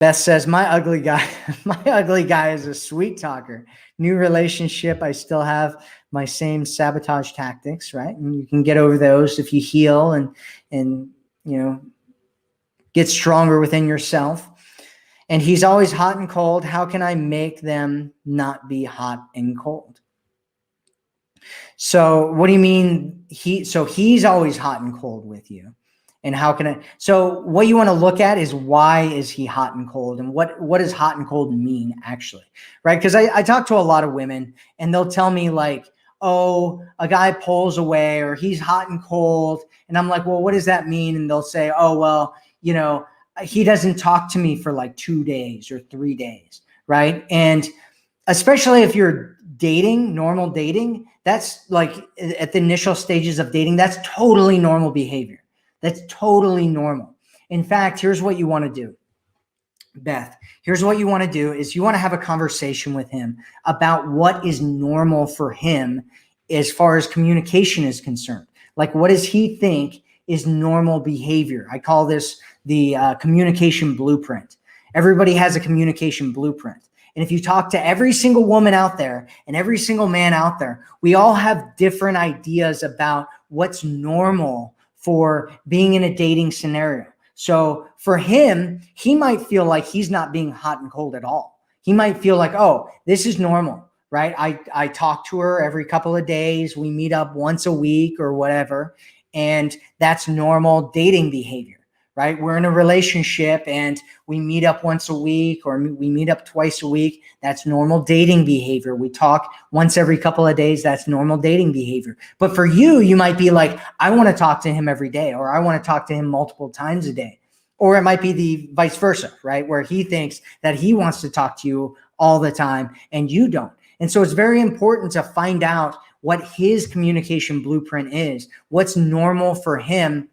Beth says, my ugly guy, my ugly guy is a sweet talker. New relationship, I still have my same sabotage tactics, right? And you can get over those if you heal and get stronger within yourself. And he's always hot and cold. How can I make them not be hot and cold? So what do you mean he's always hot and cold with you? And how can I, so what you want to look at is why is he hot and cold, and what does hot and cold mean actually, right? Because I talk to a lot of women and they'll tell me like, oh, a guy pulls away or he's hot and cold. And I'm like, well, what does that mean? And they'll say, oh, well, he doesn't talk to me for like 2 days or 3 days, right? And especially if you're dating, normal dating, that's like at the initial stages of dating, that's totally normal behavior. That's totally normal. In fact, here's what you want to do, Beth. Here's what you want to do is you want to have a conversation with him about what is normal for him as far as communication is concerned. Like, what does he think is normal behavior? I call this the communication blueprint. Everybody has a communication blueprint. And if you talk to every single woman out there and every single man out there, we all have different ideas about what's normal for being in a dating scenario. So for him, he might feel like he's not being hot and cold at all. He might feel like, oh, this is normal, right? I talk to her every couple of days. We meet up once a week or whatever. And that's normal dating behavior, right? We're in a relationship and we meet up once a week or we meet up twice a week. That's normal dating behavior. We talk once every couple of days. That's normal dating behavior. But for you, you might be like, I want to talk to him every day, or I want to talk to him multiple times a day. Or it might be the vice versa, right? Where he thinks that he wants to talk to you all the time and you don't. And so it's very important to find out what his communication blueprint is, what's normal for him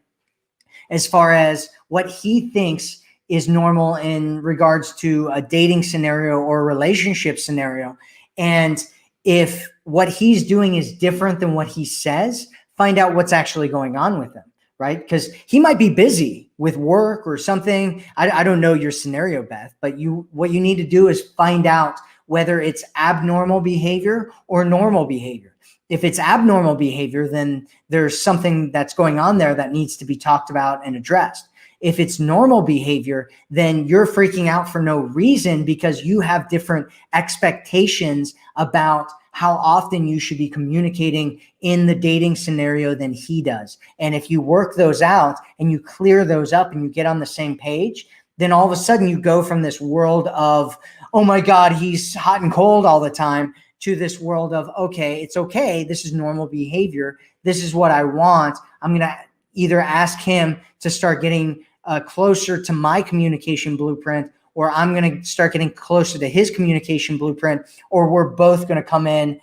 as far as what he thinks is normal in regards to a dating scenario or a relationship scenario. And if what he's doing is different than what he says, find out what's actually going on with him, right? Because he might be busy with work or something. I don't know your scenario, Beth, but what you need to do is find out whether it's abnormal behavior or normal behavior. If it's abnormal behavior, then there's something that's going on there that needs to be talked about and addressed. If it's normal behavior, then you're freaking out for no reason because you have different expectations about how often you should be communicating in the dating scenario than he does. And if you work those out and you clear those up and you get on the same page, then all of a sudden you go from this world of, oh my God, he's hot and cold all the time, to this world of, okay, it's okay. This is normal behavior. This is what I want. I'm going to either ask him to start getting closer to my communication blueprint, or I'm going to start getting closer to his communication blueprint, or we're both going to come in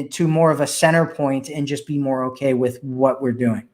to more of a center point and just be more okay with what we're doing.